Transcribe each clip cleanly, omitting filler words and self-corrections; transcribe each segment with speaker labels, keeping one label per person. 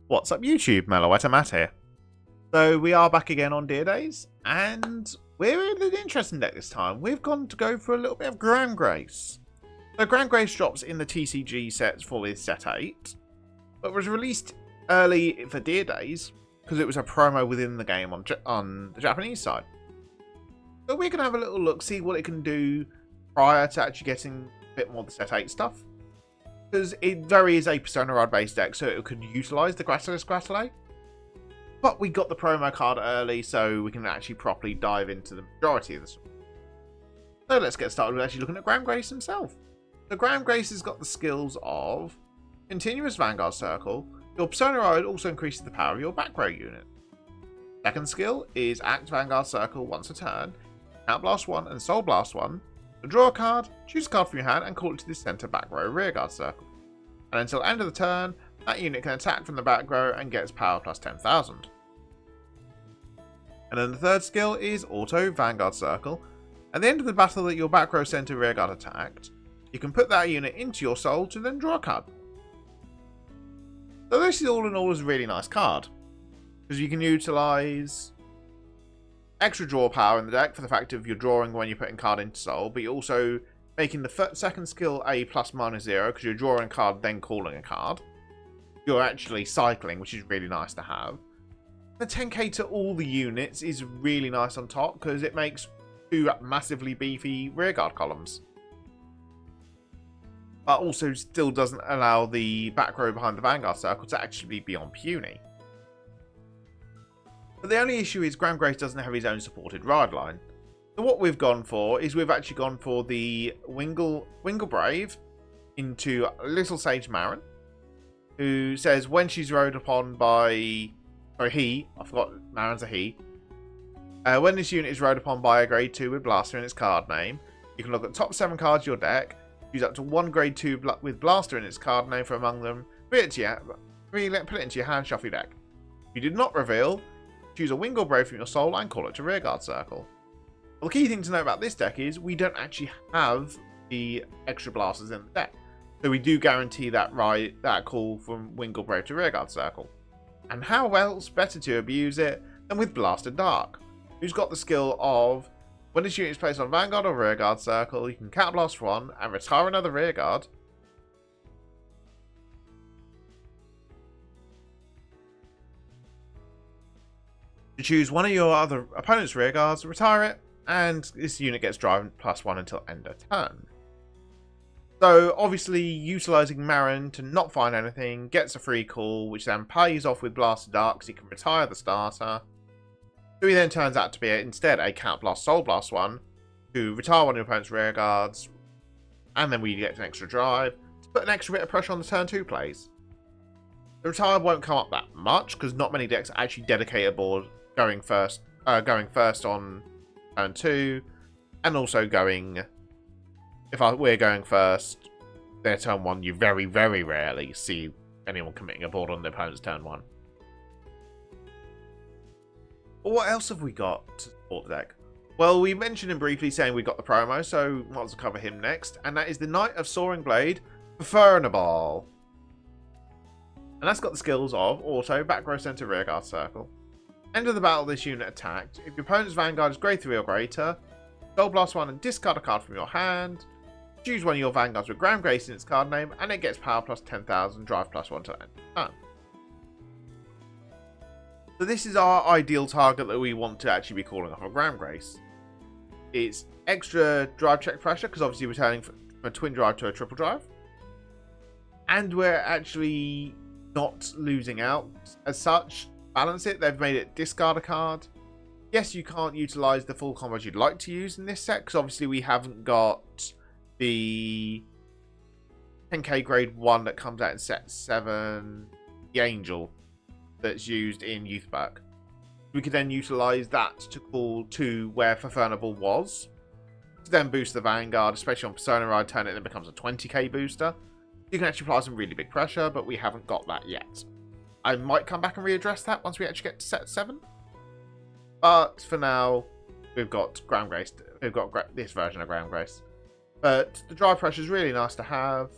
Speaker 1: What's up YouTube, Meloetta Matt here. So we are back again on Deer Days, and we're in an interesting deck this time. We've gone to go for a little bit of Gramgrace. So Gramgrace drops in the TCG sets for this set 8, but was released early for Deer Days because it was a promo within the game on the Japanese side. So we're going to have a little look, see what it can do prior to actually getting a bit more of the set 8 stuff. Because it very is a Persona Rod based deck, so it could utilise the Gratuitous Gratulate. But we got the promo card early, so we can actually properly dive into the majority of this. So let's get started with actually looking at Gramgrace himself. So Gramgrace has got the skills of Continuous Vanguard Circle. Your Persona Rod also increases the power of your back row unit. Second skill is Act Vanguard Circle once a turn. Count Blast 1 and Soul Blast 1. Draw a card, choose a card from your hand, and call it to the center back row rearguard circle. And until end of the turn, that unit can attack from the back row and gets power plus 10,000. And then the third skill is Auto Vanguard Circle. At the end of the battle that your back row center rearguard attacked, you can put that unit into your soul to then draw a card. So this is all in all is a really nice card, because you can utilize extra draw power in the deck for the fact of you're drawing when you're putting card into soul, but you're also making the second skill a ±0 because you're drawing a card then calling a card. You're actually cycling, which is really nice to have. The 10k to all the units is really nice on top because it makes 2 massively beefy rearguard columns. But also still doesn't allow the back row behind the Vanguard Circle to actually be on puny. But the only issue is Gramgrace doesn't have his own supported ride line. So what we've gone for is we've actually gone for the Wingle Brave into Little Sage Marin, who says when she's rode upon by... Sorry, he. I forgot Marin's a he. When this unit is rode upon by a grade 2 with Blaster in its card name, you can look at the top 7 cards of your deck, use up to 1 grade 2 with Blaster in its card name from among them, put it into your hand, shuffle your deck. If you did not reveal, choose a Wingle Brave from your soul and call it to rearguard circle. Well, the key thing to know about this deck is we don't actually have the extra blasters in the deck. So we do guarantee that call from Wingle Brave to rearguard circle. And how else better to abuse it than with Blaster Dark, who's got the skill of when this unit is placed on Vanguard or rearguard circle, you can counterblast 1 and retire another rearguard. To choose one of your other opponent's rearguards, retire it, and this unit gets driven +1 until end of turn. So obviously utilising Marin to not find anything, gets a free call, which then pays off with Blaster Dark so he can retire the starter. So he then turns out to be instead a Count Blast Soul Blast 1 to retire one of your opponent's rearguards, and then we get an extra drive to put an extra bit of pressure on the turn 2 plays. The retire won't come up that much because not many decks actually dedicate a board going first on turn 2, and also going, we're going first, their turn 1, you very, very rarely see anyone committing a board on their opponent's turn 1. But what else have we got to support the deck? Well, we mentioned him briefly saying we got the promo, so might as well cover him next, and that is the Knight of Soaring Blade, Furnaball. And that's got the skills of Auto, Back Row Center, Rearguard Circle. End of the battle, this unit attacked. If your opponent's Vanguard is grade 3 or greater, Soul Blast 1 and discard a card from your hand. Choose one of your Vanguards with Gramgrace in its card name, and it gets power plus 10,000, drive +1 to end of turn. So this is our ideal target that we want to actually be calling off of Gramgrace. It's extra drive check pressure, because obviously we're turning from a twin drive to a triple drive. And we're actually not losing out as such. Balance it, they've made it discard a card. Yes, you can't utilise the full combos you'd like to use in this set, because obviously we haven't got the 10k grade 1 that comes out in set 7, the Angel, that's used in Youthback. We could then utilise that to call to where Furnaball was, to then boost the Vanguard, especially on Persona Ride, turn it and it becomes a 20k booster. You can actually apply some really big pressure, but we haven't got that yet. I might come back and readdress that once we actually get to set 7. But for now, we've got Gramgrace. We've got this version of Gramgrace. But the drive pressure is really nice to have.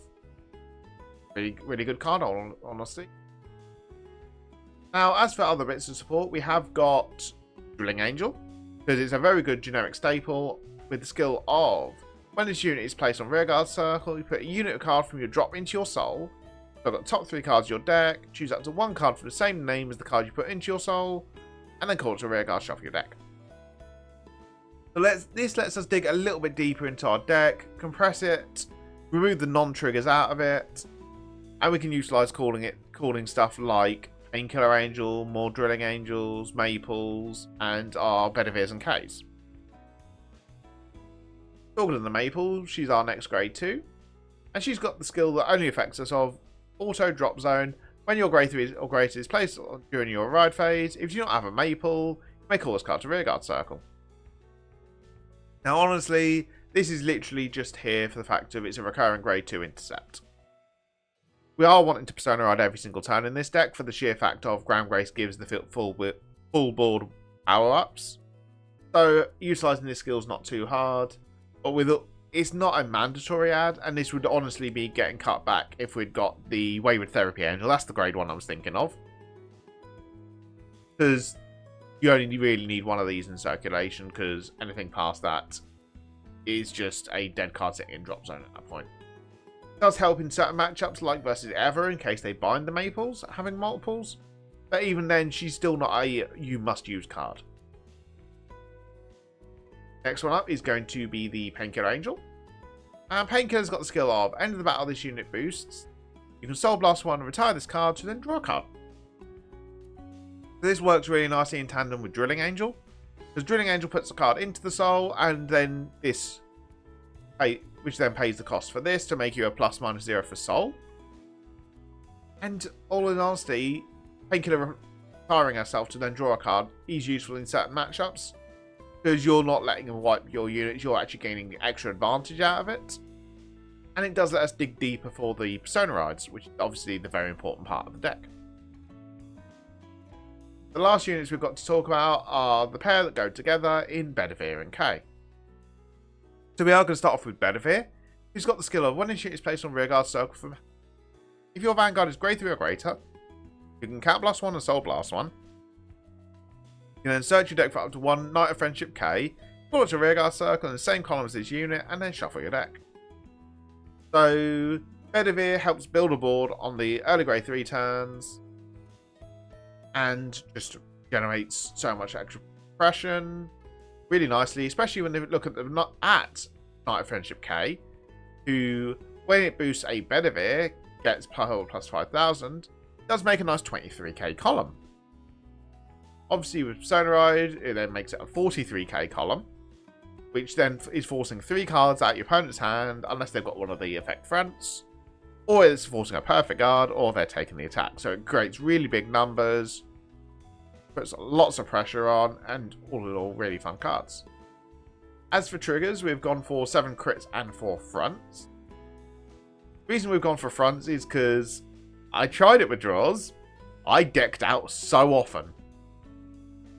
Speaker 1: Really, really good card, honestly. Now, as for other bits of support, we have got Drilling Angel, because it's a very good generic staple with the skill of when this unit is placed on rearguard circle, you put a unit of card from your drop into your soul. So I've got the top 3 cards of your deck, choose up to 1 card from the same name as the card you put into your soul, and then call it to rearguard shuffle your deck. So this lets us dig a little bit deeper into our deck, compress it, remove the non-triggers out of it, and we can utilise calling stuff like Painkiller Angel, more Drilling Angels, Maples, and our Bedivirs and Ks. Talking of the Maple, she's our next grade 2, and she's got the skill that only affects us of Auto Drop Zone. When your grade 3 or greater is placed during your ride phase, if you do not have a Maple, you may call this card to rearguard circle. Now honestly, this is literally just here for the fact of it's a recurring grade 2 intercept. We are wanting to Persona Ride every single turn in this deck for the sheer fact of Gramgrace gives the full board power-ups. So utilising this skill is not too hard, but it's not a mandatory add, and this would honestly be getting cut back if we'd got the Wayward Therapy Angel. That's the grade 1 I was thinking of. Because you only really need one of these in circulation, because anything past that is just a dead card sitting in drop zone at that point. It does help in certain matchups like versus Ever in case they bind the Maples having multiples, but even then she's still not a you must use card. Next one up is going to be the Painkiller Angel. And Painkiller's got the skill of end of the battle this unit boosts. You can Soul Blast 1 and retire this card to then draw a card. This works really nicely in tandem with Drilling Angel, because Drilling Angel puts the card into the soul, and then which then pays the cost for this to make you a ±0 for soul. And all in honesty, Painkiller retiring herself to then draw a card is useful in certain matchups, because you're not letting them wipe your units, you're actually gaining the extra advantage out of it. And it does let us dig deeper for the Persona Rides, which is obviously the very important part of the deck. The last units we've got to talk about are the pair that go together in Bedivere and K. So we are going to start off with Bedivere, who's got the skill of when this unit is placed on rearguard circle from... If your Vanguard is grade 3 or greater, you can Cat Blast 1 and Soul Blast 1. You can then search your deck for up to 1 Knight of Friendship K, pull it to rearguard circle in the same column as this unit, and then shuffle your deck. So Bedivere helps build a board on the early grade 3 turns, and just generates so much extra compression really nicely, especially when they look at the Knight of Friendship K, who, when it boosts a Bedivere, gets plus 5,000, does make a nice 23k column. Obviously with Persona Ride, it then makes it a 43k column, which then is forcing 3 cards out your opponent's hand, unless they've got one of the effect fronts, or it's forcing a perfect guard, or they're taking the attack. So it creates really big numbers, puts lots of pressure on, and all in all, really fun cards. As for triggers, we've gone for 7 crits and 4 fronts. The reason we've gone for fronts is because I tried it with draws. I decked out so often.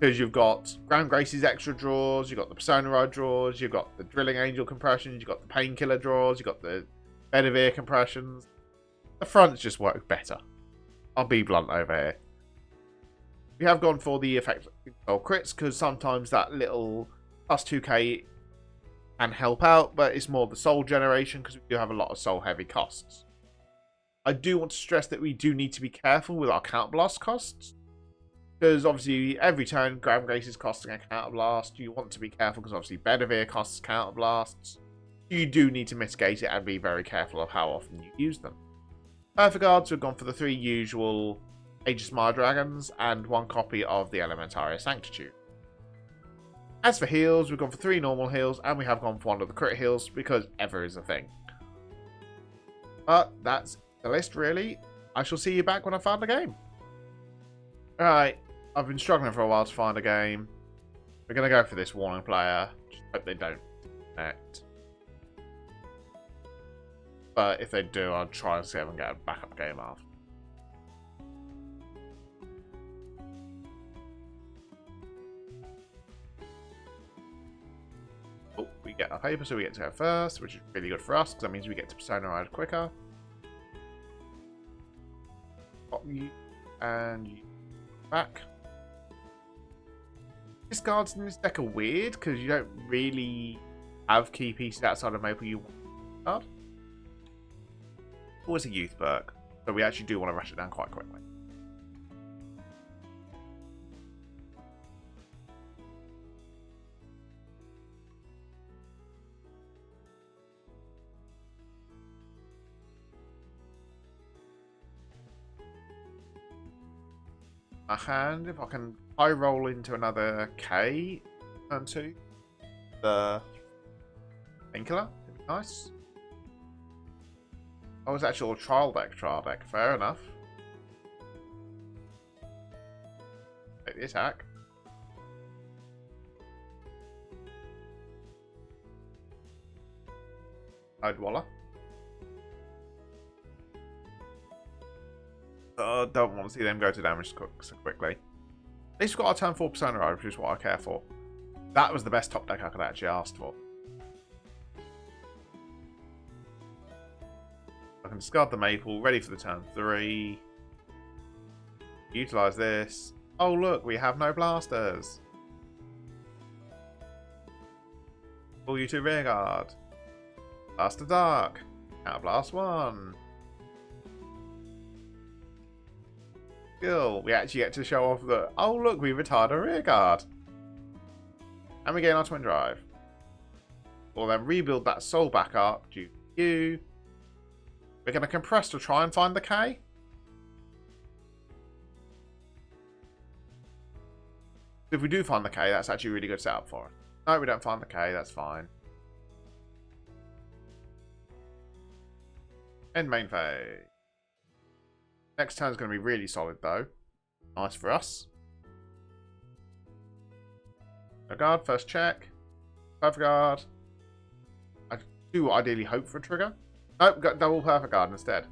Speaker 1: Because you've got Gramgrace's extra draws, you've got the Persona Ride draws, you've got the Drilling Angel compressions, you've got the Painkiller draws, you've got the Bedivere compressions. The fronts just work better. I'll be blunt over here. We have gone for the effect of crits, because sometimes that little plus 2k can help out, but it's more the soul generation, because we do have a lot of soul heavy costs. I do want to stress that we do need to be careful with our counterblast costs, because obviously every turn Gramgrace is costing a counterblast. You want to be careful because obviously Bedivere costs counterblasts. You do need to mitigate it and be very careful of how often you use them. Perfect guards, we've gone for the 3 usual Aegis Mire Dragons and 1 copy of the Elementaria Sanctitude. As for heals, we've gone for 3 normal heals, and we have gone for 1 of the crit heals because Ever is a thing. But that's the list really. I shall see you back when I find the game. Alright, I've been struggling for a while to find a game. We're going to go for this warning player. Just hope they don't connect. But if they do, I'll try and see if I can get a backup game after. Oh, we get our paper, so we get to go first, which is really good for us, because that means we get to Persona Ride quicker. And you. back. Discards in this deck are weird because you don't really have key pieces outside of Maple you want to card. Always a youth Burke, so we actually do want to rush it down quite quickly. My hand, if I can high roll into another K, turn 2, the Painkiller, would be nice. Oh, it's actually a trial deck, fair enough. Take the attack. Waller. Don't want to see them go to damage so quickly. At least we've got our turn 4 Persona Ride, which is what I care for. That was the best top deck I could actually ask for. I can discard the Maple, ready for the turn 3. Utilise this. Oh look, we have no blasters. Pull you to Rearguard. Blast of Dark. Counter Blast 1. Skill. We actually get to show off that, oh look, we retired a Rearguard. And we gain our Twin Drive. We'll then rebuild that soul back up due to you. We're going to compress to try and find the K. If we do find the K, that's actually a really good setup for us. No, we don't find the K, that's fine. End main phase. Next turn is going to be really solid though. Nice for us. No guard, first check. Perfect guard. I do ideally hope for a trigger. Nope, got double perfect guard instead.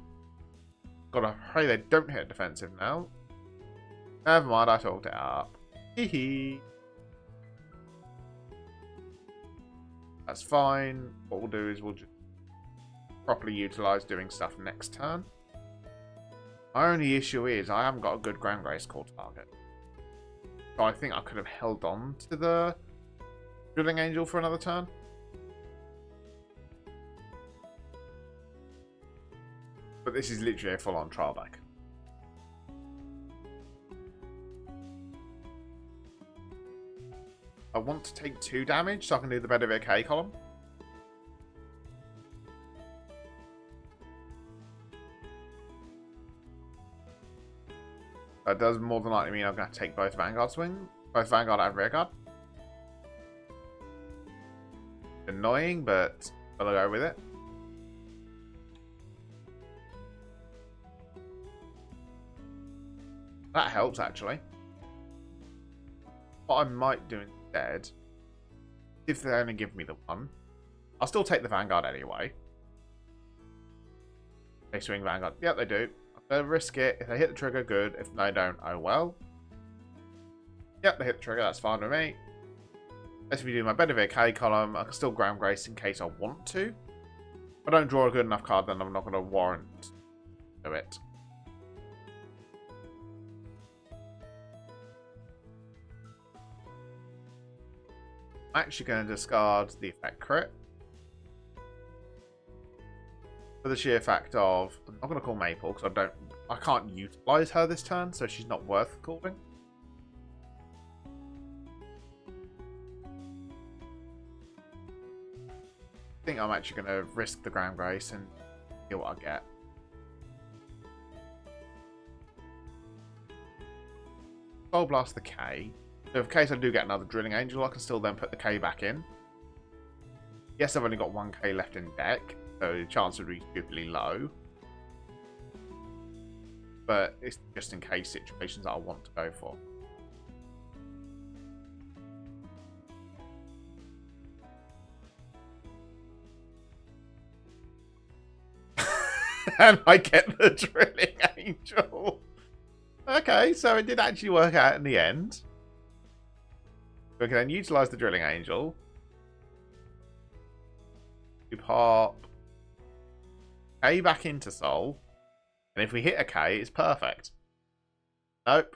Speaker 1: Gotta pray they don't hit defensive now. Never mind, I talked it up. Hee. That's fine. What we'll do is we'll just properly utilise doing stuff next turn. My only issue is I haven't got a good Gramgrace core target. So I think I could have held on to the Drilling Angel for another turn. But this is literally a full-on trial deck. I want to take 2 damage so I can do the Bedivere K column. That does more than likely mean I'm going to take both Vanguard and Rearguard. Annoying, but I'll go with it. That helps, actually. What I might do instead, if they only give me the 1, I'll still take the Vanguard anyway. They swing Vanguard. Yep, they do. I'm going to risk it. If they hit the trigger, good. If they don't, oh well. Yep, they hit the trigger. That's fine with me. Let's do my Bedivere K column. I can still Gramgrace in case I want to. If I don't draw a good enough card, then I'm not going to warrant do it. I'm actually going to discard the effect crit. For the sheer fact of, I'm not going to call Maple because I can't utilize her this turn, so she's not worth calling. I think I'm actually going to risk the Gramgrace and see what I get. Soul Blast the K. So in case I do get another Drilling Angel, I can still then put the K back in. Yes, I've only got 1K left in deck, so the chance would be stupidly low. But it's just in case situations that I want to go for. And I get the Drilling Angel. Okay, so it did actually work out in the end. We can then utilise the Drilling Angel to pop K back into Soul. And if we hit a K, it's perfect. Nope.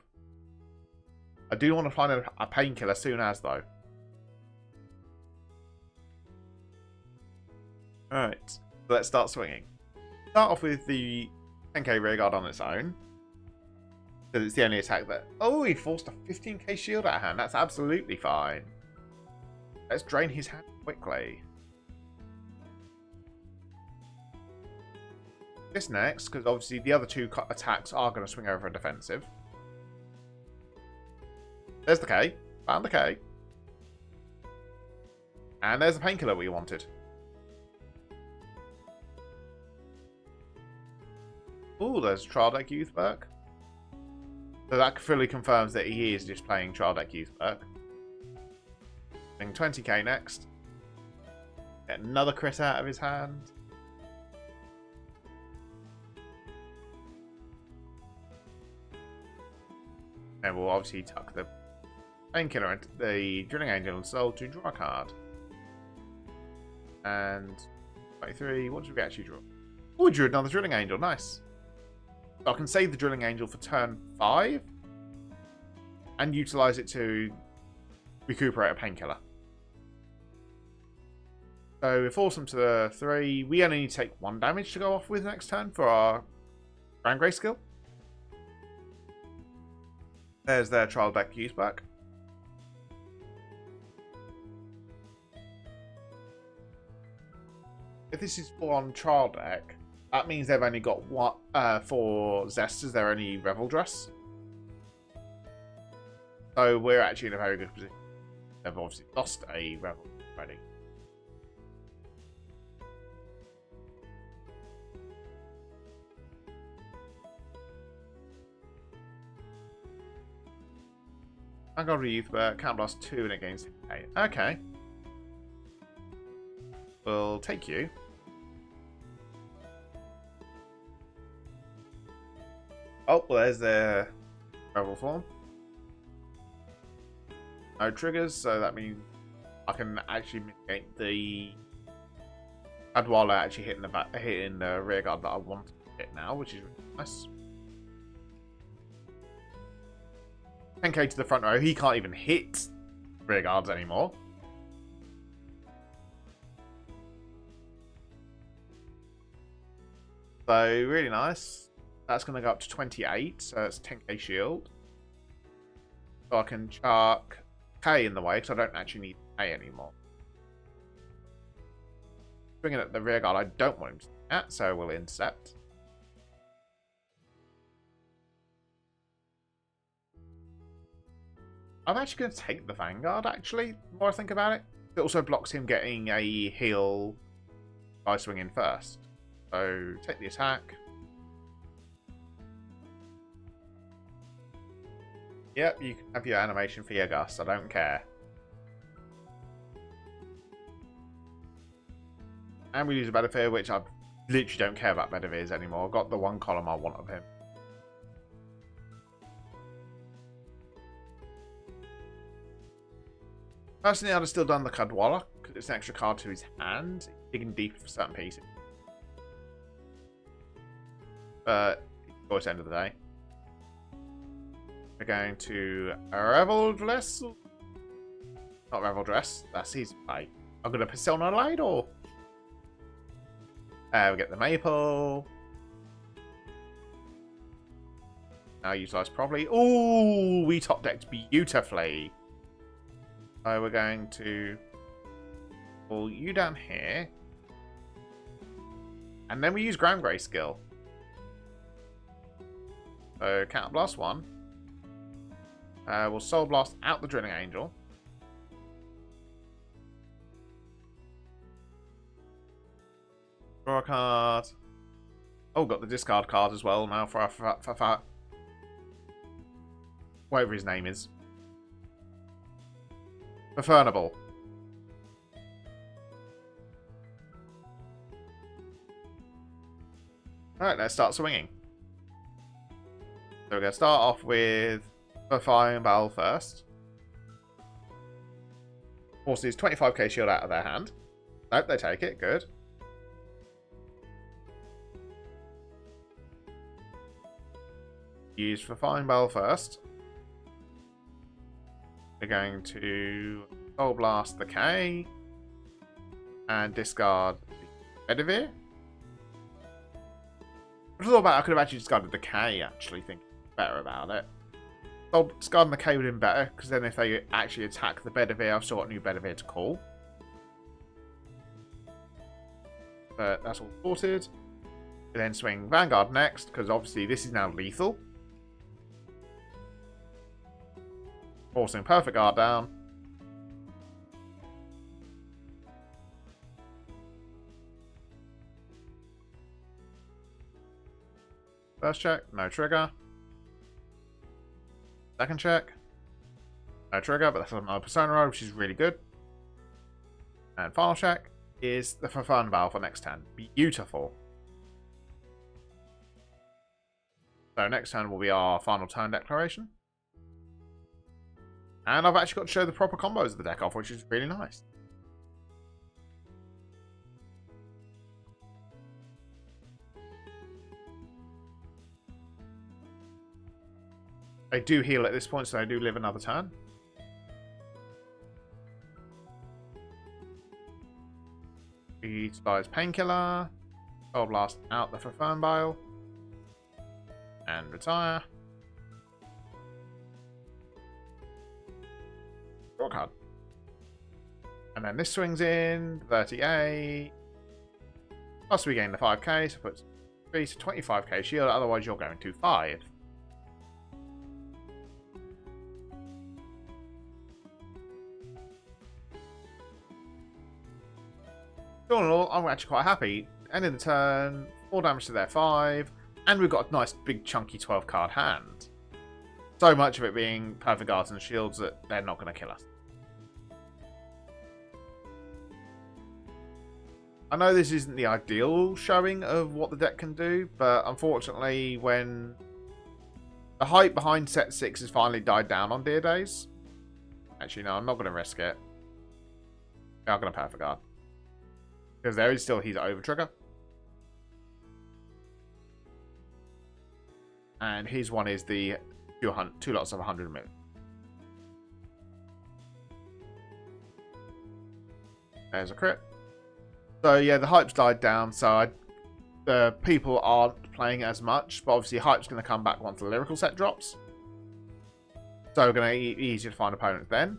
Speaker 1: I do want to find a painkiller soon as, though. Alright, so let's start swinging. Start off with the 10k rearguard on its own. Because it's the only attack that... Oh, he forced a 15k shield out of hand. That's absolutely fine. Let's drain his hand quickly. This next, because obviously the other two attacks are going to swing over a defensive. There's the K. Found the K. And there's the painkiller we wanted. Ooh, there's Trial Deck Youth Perk. So that fully confirms that he is just playing Trial Deck Youth Perk. Doing 20k next. Get another crit out of his hand. And we'll obviously tuck the painkiller into the Drilling Angel and Soul to draw a card. And 23, what did we actually draw? Oh, we drew another Drilling Angel, nice. So I can save the Drilling Angel for turn 5 and utilise it to recuperate a painkiller. So we force him to the 3. We only need to take 1 damage to go off with next turn for our Gramgrace skill. There's their Trial Deck use back. If this is full on Trial Deck, that means they've only got 4 Zesters. They're only Revel Dress. So we're actually in a very good position. They've obviously lost a Revel already. Vanguard Youth, but can't blast 2 and it gains 8. Okay. We'll take you. Oh, well, there's the Revel form. No triggers, so that means I can actually mitigate the Adwala actually hitting the rear guard that I want to hit now, which is really nice. 10k to the front row. He can't even hit rear guards anymore. So, really nice. That's going to go up to 28, so it's 10k shield. So I can chuck K in the way, because I don't actually need K anymore. Bringing at the rear guard, I don't want him to do that, so we'll intercept. I'm actually going to take the Vanguard, actually, the more I think about it. It also blocks him getting a heal by swinging first. So, take the attack. Yep, you can have your animation for your Gus, I don't care. And we use a Bedivere, which I literally don't care about Bedivires anymore. I've got the 1 column I want of him. Personally, I'd have still done the Cadwalla, because it's an extra card to his hand, digging deep for certain pieces. But, it's the end of the day. We're going to Revel Dress. Not Revel Dress, that's his play. I'm going to Persona Light, or... we get the Maple. Now utilise properly. Ooh, we top decked beautifully. So we're going to pull you down here. And then we use Gramgrace skill. So Counter Blast 1. We'll Soul Blast out the Drilling Angel. Draw a card. Oh, got the discard card as well now for whatever his name is. Preferable. Alright, let's start swinging. So we're going to start off with the Flying Bell first. Forces 25k shield out of their hand. Nope, they take it. Good. Use for Flying Bell first. we're going to Soul Blast the K and discard the Bedivere. I thought about I could have actually discarded the K, actually, thinking better about it. So discarding the K would have been better, because then if they actually attack the Bedivere, I've still got a new Bedivere to call. But that's all sorted. We then swing Vanguard next, because obviously this is now lethal. Forcing Perfect Guard down. First check, no trigger. Second check, no trigger, but that's another Persona roll, which is really good. And final check is the Fun Valve for next turn. Beautiful. So next turn will be our final turn declaration. And I've actually got to show the proper combos of the deck off, which is really nice. I do heal at this point, so I do live another turn. We utilize Painkiller. Soul Blast out the Fernbile. And retire. Draw a card. And then this swings in 38. Plus we gain the 5k, so puts 3 to 25k shield, otherwise you're going to 5. All in all, I'm actually quite happy. End of the turn, 4 damage to their 5, and we've got a nice big chunky 12 card hand. So much of it being perfect guards and shields that they're not going to kill us. I know this isn't the ideal showing of what the deck can do, but unfortunately when the hype behind set 6 has finally died down on Dear Days. Actually no, I'm not going to risk it. I'm going to perfect guard. Because there is still his over trigger. And his one is the 2 lots of 100 mil. There's a crit. So yeah, the hype's died down, so the people aren't playing as much. But obviously hype's going to come back once the lyrical set drops. So we're going to be easier to find opponents then.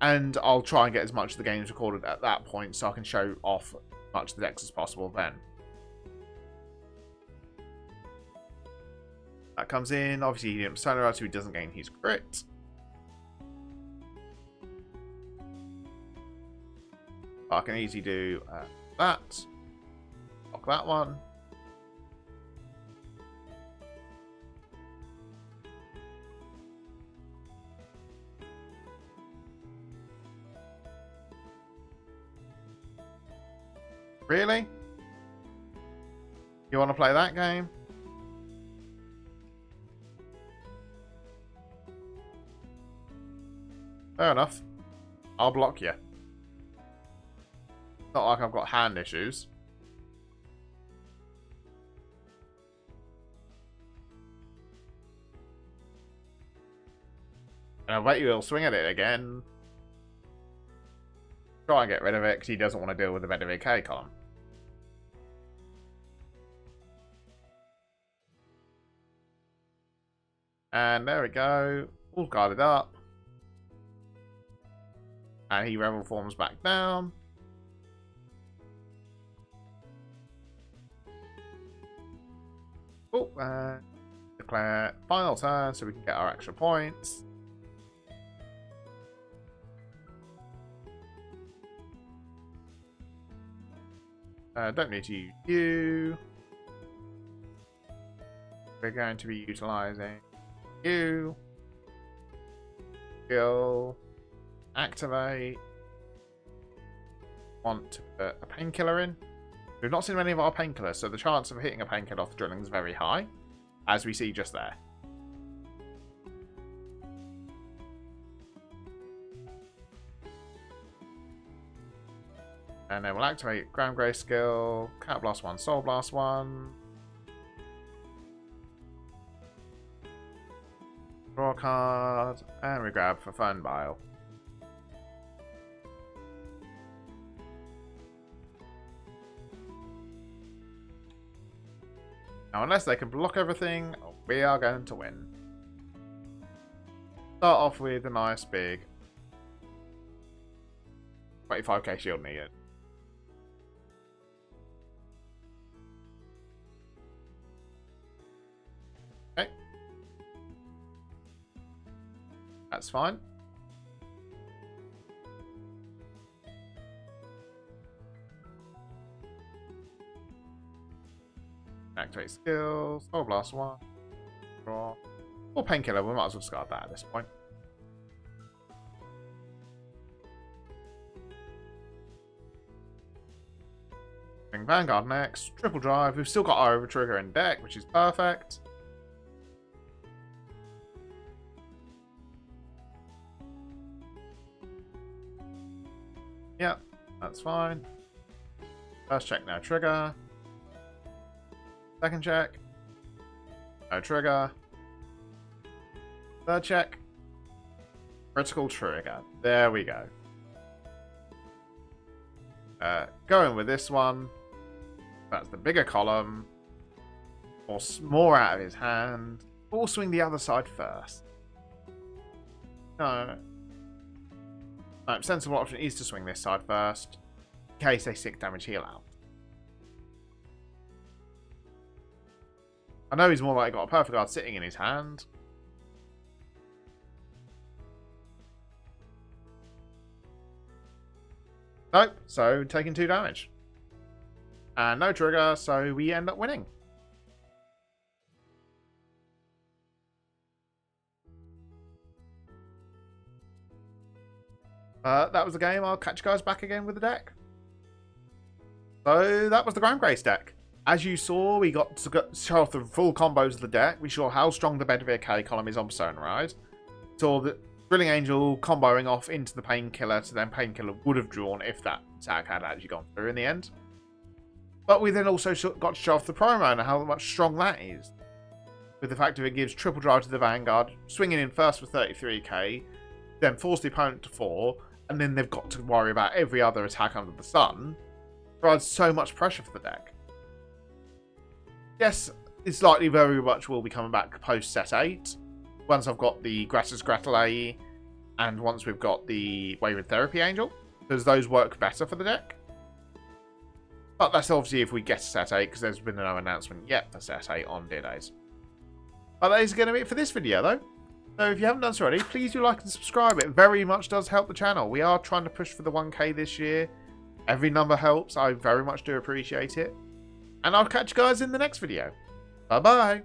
Speaker 1: And I'll try and get as much of the games recorded at that point so I can show off as much of the decks as possible then. That comes in. Obviously, he didn't Persona out, so he doesn't gain his crit. I can easily do that. Block that one. Really? You want to play that game? Fair enough. I'll block you. Not like I've got hand issues. And I bet you he'll swing at it again. Try and get rid of it because he doesn't want to deal with the Bedivere K column. And there we go. All guarded up. And he rebel forms back down. Oh, and declare final turn so we can get our extra points. Don't need to use you. We're going to be utilizing you. Skill. Activate. Want to put a painkiller in. We've not seen many of our painkillers, so the chance of hitting a painkiller off the drilling is very high, as we see just there. And then we'll activate Gramgrace skill, Cat Blast 1, Soul Blast 1. Draw a card. And we grab for Fun Bile. Now, unless they can block everything, we are going to win. Start off with a nice big 25k shield needed. Okay. That's fine. Activate skills. Soul Blast 1. Draw. Or Painkiller. We might as well discard that at this point. Bring Vanguard next. Triple Drive. We've still got our Over Trigger in deck, which is perfect. Yep, that's fine. First check, no trigger. Second check. No trigger. Third check. Critical trigger. There we go. Going with this one. That's the bigger column. Force more out of his hand. Or swing the other side first. No. No, sensible option is to swing this side first. In case they 6 damage heal out. I know he's more likely got a Perfect Guard sitting in his hand. Nope, so taking 2 damage. And no trigger, so we end up winning. That was the game. I'll catch you guys back again with the deck. So that was the Gramgrace deck. As you saw, we got to show off the full combos of the deck. We saw how strong the Bedivere K column is on Persona Rise. Saw the Drilling Angel comboing off into the Painkiller, so then Painkiller would have drawn if that attack had actually gone through in the end. But we then also got to show off the promo and how much strong that is. With the fact that it gives triple drive to the Vanguard, swinging in first for 33k, then force the opponent to 4, and then they've got to worry about every other attack under the sun. Provides so much pressure for the deck. Yes, it's likely very much will be coming back post set 8. Once I've got the Gratis Gratulei, and once we've got the Wayward Therapy Angel, because those work better for the deck. But that's obviously if we get to set 8, because there's been no announcement yet for set 8 on Dear Days. But that is going to be it for this video, though. So if you haven't done so already, please do like and subscribe. It very much does help the channel. We are trying to push for the 1k this year. Every number helps. I very much do appreciate it. And I'll catch you guys in the next video. Bye-bye.